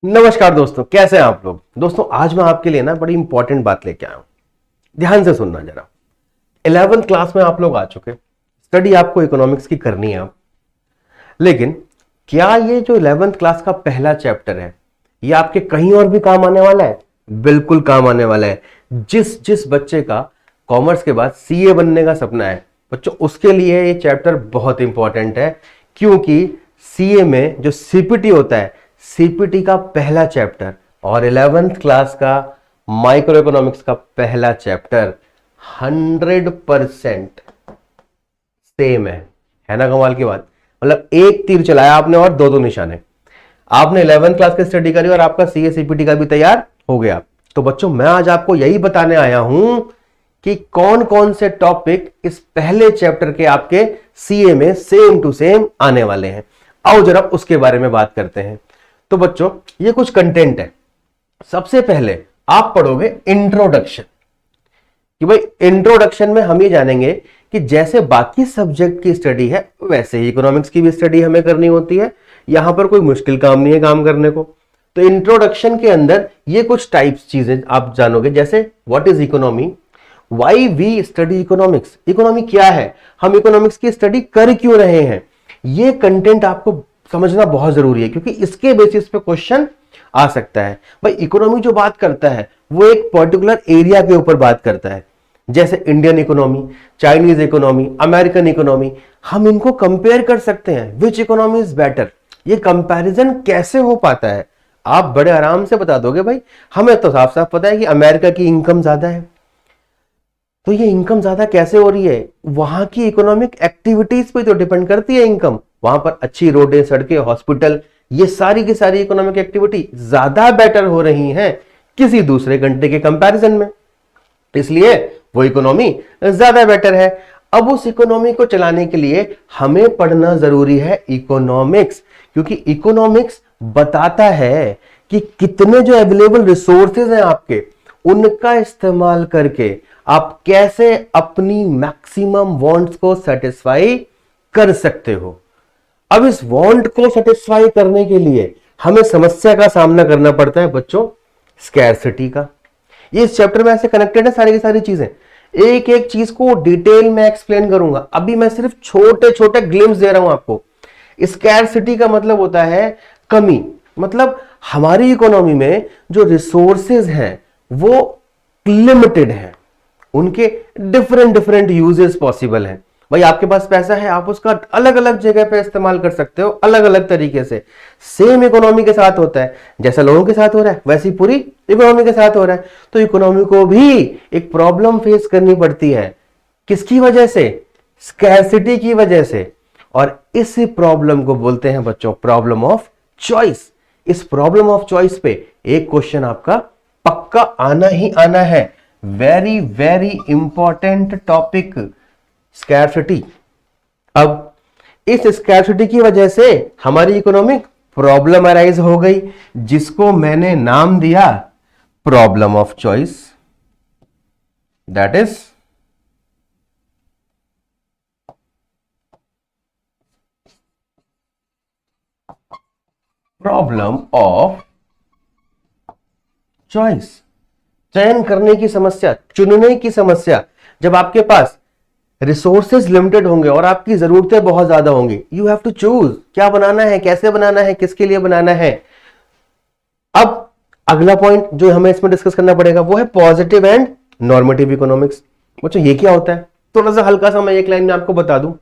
नमस्कार दोस्तों, कैसे हैं आप लोग। दोस्तों आज मैं आपके लिए ना बड़ी इंपॉर्टेंट बात लेके आया हूं। ध्यान से सुनना जरा। 11th क्लास में आप लोग आ चुके, स्टडी आपको इकोनॉमिक्स की करनी है अब। लेकिन क्या ये जो 11th क्लास का पहला चैप्टर है ये आपके कहीं और भी काम आने वाला है? बिल्कुल काम आने वाला है। जिस जिस बच्चे का कॉमर्स के बाद सीए बनने का सपना है बच्चों, उसके लिए ये चैप्टर बहुत इंपॉर्टेंट है। क्योंकि सीए में जो सीपीटी होता है, सीपीटी का पहला चैप्टर और 11th क्लास का माइक्रो इकोनॉमिक्स का पहला चैप्टर 100% सेम है ना। कमाल की बात। मतलब एक तीर चलाया आपने और दो निशाने। आपने 11th क्लास की स्टडी करी और आपका सीए सीपीटी का भी तैयार हो गया। तो बच्चों मैं आज आपको यही बताने आया हूं कि कौन कौन से टॉपिक इस पहले चैप्टर के आपके सीए में सेम टू सेम आने वाले हैं। आओ जरा उसके बारे में बात करते हैं। तो बच्चों ये कुछ कंटेंट है। सबसे पहले आप पढ़ोगे इंट्रोडक्शन, कि भाई इंट्रोडक्शन में हम ये जानेंगे कि जैसे बाकी सब्जेक्ट की स्टडी है वैसे ही इकोनॉमिक्स की भी स्टडी हमें करनी होती है। यहां पर कोई मुश्किल काम नहीं है काम करने को। तो इंट्रोडक्शन के अंदर ये कुछ टाइप्स चीजें आप जानोगे, जैसे what is economy, why we study economics, economy क्या है, हम इकोनॉमिक्स की स्टडी कर क्यों रहे हैं। ये कंटेंट आपको समझना बहुत जरूरी है क्योंकि इसके बेसिस पे क्वेश्चन आ सकता है। भाई इकोनॉमी जो बात करता है वो एक पर्टिकुलर एरिया के ऊपर बात करता है, जैसे Indian economy, Chinese economy, American economy. हम इनको कंपेयर कर सकते हैं, विच इकोनॉमी इज बेटर। ये कंपैरिजन कैसे हो पाता है आप बड़े आराम से बता दोगे। भाई हमें तो साफ साफ पता है कि अमेरिका की इनकम ज्यादा है। तो ये इनकम ज्यादा कैसे हो रही है? वहां की इकोनॉमिक एक्टिविटीज पे तो डिपेंड करती है इनकम। वहां पर अच्छी रोडें, सड़कें, हॉस्पिटल, ये सारी की सारी इकोनॉमिक एक्टिविटी ज्यादा बेटर हो रही हैं किसी दूसरे कंट्री के कंपैरिजन में, इसलिए वो इकोनॉमी ज्यादा बेटर है। अब उस इकोनॉमी को चलाने के लिए हमें पढ़ना जरूरी है इकोनॉमिक्स, क्योंकि इकोनॉमिक्स बताता है कि कितने जो अवेलेबल रिसोर्सेज हैं आपके, उनका इस्तेमाल करके आप कैसे अपनी मैक्सिमम वांट्स को सेटिस्फाई कर सकते हो। अब इस वांट को सेटिस्फाई करने के लिए हमें समस्या का सामना करना पड़ता है बच्चों, स्कैरसिटी का। ये इस चैप्टर में ऐसे कनेक्टेड है सारी की सारी चीजें। एक एक चीज को डिटेल में एक्सप्लेन करूंगा। अभी मैं सिर्फ छोटे छोटे ग्लिम्स दे रहा हूं आपको। स्कैरसिटी का मतलब होता है कमी, मतलब हमारी इकोनॉमी में जो रिसोर्सेज हैं वो लिमिटेड हैं, उनके डिफरेंट डिफरेंट यूजेस पॉसिबल हैं। भाई आपके पास पैसा है, आप उसका अलग अलग जगह पे इस्तेमाल कर सकते हो, अलग अलग तरीके से। सेम इकोनॉमी के साथ होता है, जैसा लोगों के साथ हो रहा है वैसी पूरी इकोनॉमी के साथ हो रहा है। तो इकोनॉमी को भी एक प्रॉब्लम फेस करनी पड़ती है। किसकी वजह से? स्कैरसिटी की वजह से। और इस प्रॉब्लम को बोलते हैं बच्चों प्रॉब्लम ऑफ चॉइस। इस प्रॉब्लम ऑफ चॉइस पे एक क्वेश्चन आपका पक्का आना ही आना है। Very very important topic, scarcity. अब इस स्कैरसिटी की वजह से हमारी इकोनॉमिक प्रॉब्लम अराइज हो गई, जिसको मैंने नाम दिया problem of choice. That is problem of choice. चयन करने की समस्या, चुनने की समस्या। जब आपके पास रिसोर्सेज लिमिटेड होंगे और आपकी जरूरतें बहुत ज्यादा होंगी, यू हैव टू चूज क्या बनाना है, कैसे बनाना है, किसके लिए बनाना है। अब अगला पॉइंट जो हमें इसमें डिस्कस करना पड़ेगा वो है पॉजिटिव एंड नॉर्मेटिव इकोनॉमिक्स। बच्चों ये क्या होता है? थोड़ा सा हल्का सा मैं एक लाइन में आपको बता दूं।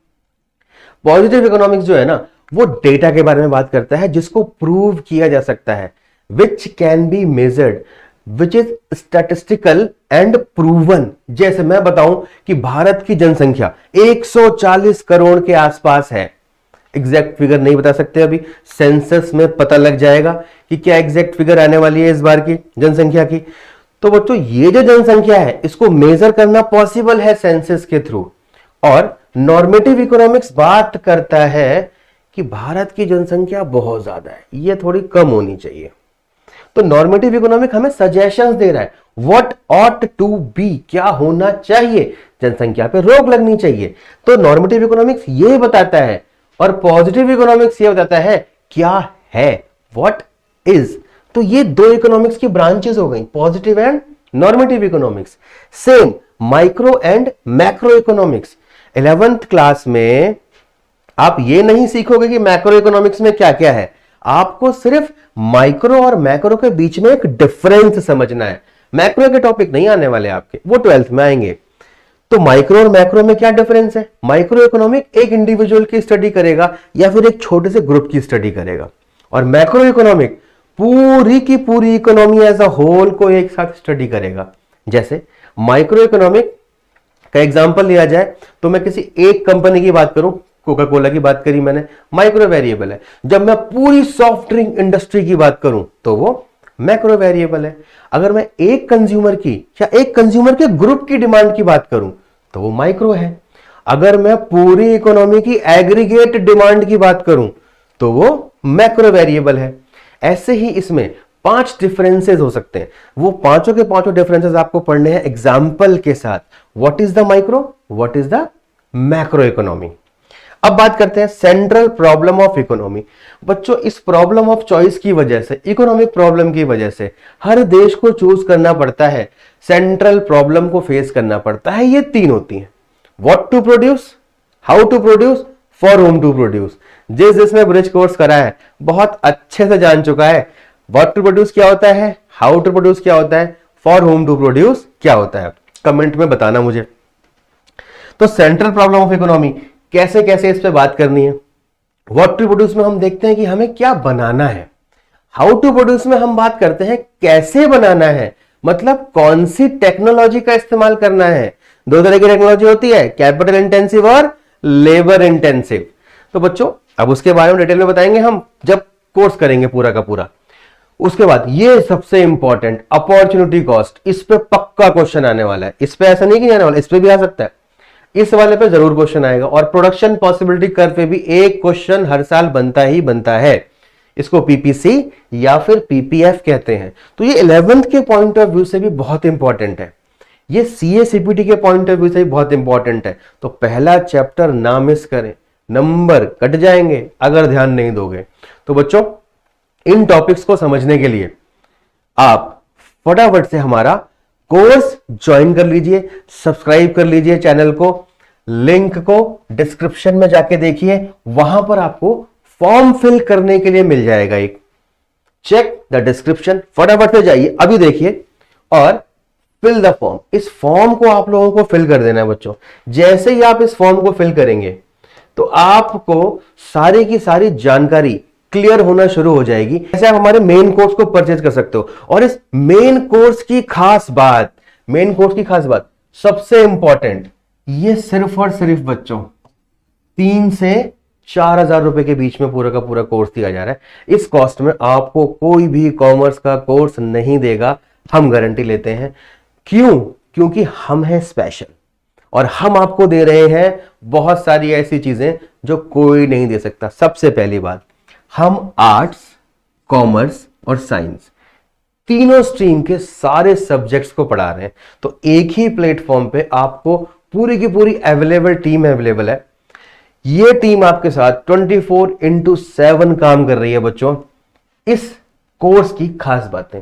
पॉजिटिव इकोनॉमिक्स जो है ना, वो डेटा के बारे में बात करता है जिसको प्रूव किया जा सकता है, which can be measured, which is statistical and proven. जैसे मैं बताऊं कि भारत की जनसंख्या 140 करोड़ के आसपास है। एग्जैक्ट फिगर नहीं बता सकते अभी, सेंसस में पता लग जाएगा कि क्या एग्जैक्ट फिगर आने वाली है इस बार की जनसंख्या की। तो बच्चों ये जो जनसंख्या है इसको मेजर करना पॉसिबल है सेंसस के थ्रू। और नॉर्मेटिव इकोनॉमिक्स बात करता है कि भारत की जनसंख्या बहुत ज्यादा है, ये थोड़ी कम होनी चाहिए। तो नॉर्मेटिव इकोनॉमिक हमें सजेशंस दे रहा है, व्हाट ऑट टू बी, क्या होना चाहिए, जनसंख्या पे रोक लगनी चाहिए। तो नॉर्मेटिव इकोनॉमिक्स ये बताता है और पॉजिटिव इकोनॉमिक्स ये बताता है क्या है, व्हाट इज। तो ये दो इकोनॉमिक्स की ब्रांचेस हो गई, positive and normative economics. Same micro and macro economics. 11th class में आप ये नहीं सीखोगे कि मैक्रो इकोनॉमिक्स में क्या क्या है, आपको सिर्फ माइक्रो और मैक्रो के बीच में एक डिफरेंस समझना है। मैक्रो के टॉपिक नहीं आने वाले आपके, वो 12th में आएंगे। तो माइक्रो और मैक्रो में क्या डिफरेंस है? माइक्रो इकोनॉमिक एक इंडिविजुअल की स्टडी करेगा या फिर एक छोटे से ग्रुप की स्टडी करेगा, और मैक्रो इकोनॉमिक पूरी की पूरी इकोनॉमी एज अ होल को एक साथ स्टडी करेगा। जैसे माइक्रो इकोनॉमिक का एग्जांपल लिया जाए तो मैं किसी एक कंपनी की बात करूं, कोका कोला की बात करी मैंने, माइक्रो वेरिएबल है। जब मैं पूरी सॉफ्ट ड्रिंक इंडस्ट्री की बात करूं तो वो मैक्रो वेरिएबल है। अगर मैं एक कंज्यूमर की या एक कंज्यूमर के ग्रुप की डिमांड की बात करूं तो वो माइक्रो है। अगर मैं पूरी इकोनॉमी की एग्रीगेट डिमांड की बात करूं तो वो मैक्रो वेरिएबल है। ऐसे ही इसमें 5 डिफरेंसेस हो सकते हैं, वो पांचों के पांचों डिफरेंसेस आपको पढ़ने हैं एग्जाम्पल के साथ। What is the micro, what is the macro economy. अब बात करते हैं सेंट्रल प्रॉब्लम ऑफ इकोनॉमी। बच्चों, इस प्रॉब्लम ऑफ चॉइस की वजह से, इकोनॉमिक प्रॉब्लम की वजह से हर देश को चूज करना पड़ता है, सेंट्रल प्रॉब्लम को फेस करना पड़ता है। ये 3 होती हैं, what to produce, how to produce, for whom to produce. जिसने ब्रिज कोर्स करा है बहुत अच्छे से जान चुका है व्हाट टू प्रोड्यूस क्या होता है, हाउ टू प्रोड्यूस क्या होता है, फॉर होम टू प्रोड्यूस क्या होता है। कमेंट में बताना मुझे। तो सेंट्रल प्रॉब्लम ऑफ इकोनॉमी कैसे कैसे इस पे बात करनी है। व्हाट टू प्रोड्यूस में हम देखते हैं कि हमें क्या बनाना है। हाउ टू प्रोड्यूस में हम बात करते हैं कैसे बनाना है, मतलब कौन सी टेक्नोलॉजी का इस्तेमाल करना है। 2 तरह की टेक्नोलॉजी होती है, कैपिटल इंटेंसिव और लेबर इंटेंसिव। तो बच्चों अब उसके बारे में डिटेल में बताएंगे हम जब कोर्स करेंगे पूरा का पूरा। उसके बाद ये सबसे इंपॉर्टेंट अपॉर्चुनिटी कॉस्ट, इस पे पक्का क्वेश्चन आने वाला है। इस पे ऐसा नहीं कि आने वाला, इस पे भी आ सकता है, इस वाले पे जरूर क्वेश्चन आएगा। और प्रोडक्शन पॉसिबिलिटी कर्व पे भी एक क्वेश्चन हर साल बनता ही बनता है। इसको पीपीसी या फिर पीपीएफ कहते हैं। तो ये 11th के पॉइंट ऑफ व्यू से भी बहुत इंपॉर्टेंट है, ये सीए सीपीटी के पॉइंट ऑफ व्यू से भी बहुत इंपॉर्टेंट है। तो पहला चैप्टर ना मिस करें, नंबर कट जाएंगे अगर ध्यान नहीं दोगे। तो बच्चों इन टॉपिक्स को समझने के लिए आप फटाफट से हमारा कोर्स ज्वाइन कर लीजिए, सब्सक्राइब कर लीजिए चैनल को, लिंक को डिस्क्रिप्शन में जाके देखिए, वहां पर आपको फॉर्म फिल करने के लिए मिल जाएगा एक। चेक द डिस्क्रिप्शन, फटाफट से जाइए अभी देखिए और फिल द फॉर्म। इस फॉर्म को आप लोगों को फिल कर देना है बच्चों। जैसे ही आप इस फॉर्म को फिल करेंगे तो आपको सारी की सारी जानकारी क्लियर होना शुरू हो जाएगी। ऐसे आप हमारे मेन कोर्स को परचेज कर सकते हो। और इस मेन कोर्स की खास बात, सबसे इंपॉर्टेंट, ये सिर्फ और सिर्फ बच्चों 3 से 4,000 रुपए के बीच में पूरा का पूरा कोर्स दिया जा रहा है। इस कॉस्ट में आपको कोई भी कॉमर्स का कोर्स नहीं देगा, हम गारंटी लेते हैं। क्यों? क्योंकि हम हैं स्पेशल और हम आपको दे रहे हैं बहुत सारी ऐसी चीजें जो कोई नहीं दे सकता। सबसे पहली बात, हम आर्ट्स, कॉमर्स और साइंस तीनों स्ट्रीम के सारे सब्जेक्ट्स को पढ़ा रहे हैं। तो एक ही प्लेटफॉर्म पे आपको पूरी की पूरी टीम अवेलेबल है। ये टीम आपके साथ 24/7 काम कर रही है बच्चों। इस कोर्स की खास बातें,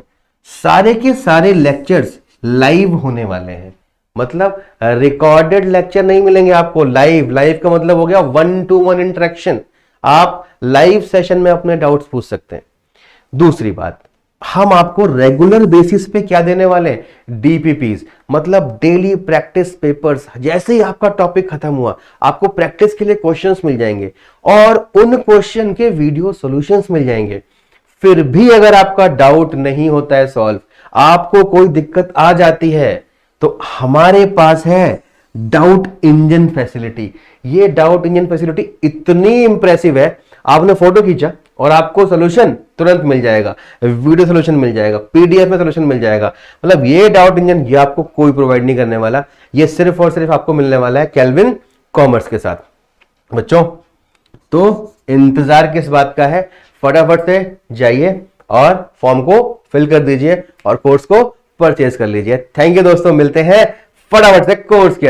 सारे के सारे लेक्चर्स लाइव होने वाले हैं, मतलब रिकॉर्डेड लेक्चर नहीं मिलेंगे आपको। लाइव का मतलब हो गया 1-to-1 इंटरेक्शन। आप लाइव सेशन में अपने डाउट्स पूछ सकते हैं। दूसरी बात, हम आपको रेगुलर बेसिस पे क्या देने वाले हैं, डीपीपीज, मतलब डेली प्रैक्टिस पेपर्स। जैसे ही आपका टॉपिक खत्म हुआ आपको प्रैक्टिस के लिए क्वेश्चंस मिल जाएंगे और उन क्वेश्चन के वीडियो सॉल्यूशंस मिल जाएंगे। फिर भी अगर आपका डाउट नहीं होता है सॉल्व, आपको कोई दिक्कत आ जाती है, तो हमारे पास है डाउट इंजन फैसिलिटी। ये डाउट इंजन फैसिलिटी इतनी इंप्रेसिव है, आपने फोटो खींचा और आपको सॉल्यूशन तुरंत मिल जाएगा, वीडियो सॉल्यूशन मिल जाएगा, पीडीएफ में सॉल्यूशन मिल जाएगा। मतलब ये डाउट इंजन ये आपको कोई प्रोवाइड नहीं करने वाला, ये सिर्फ और सिर्फ आपको मिलने वाला है केल्विन कॉमर्स के साथ। बच्चों तो इंतजार किस बात का है, फटाफट से जाइए और फॉर्म को फिल कर दीजिए और कोर्स को परचेज कर लीजिए। थैंक यू दोस्तों, मिलते हैं फटाफट से कोर्स के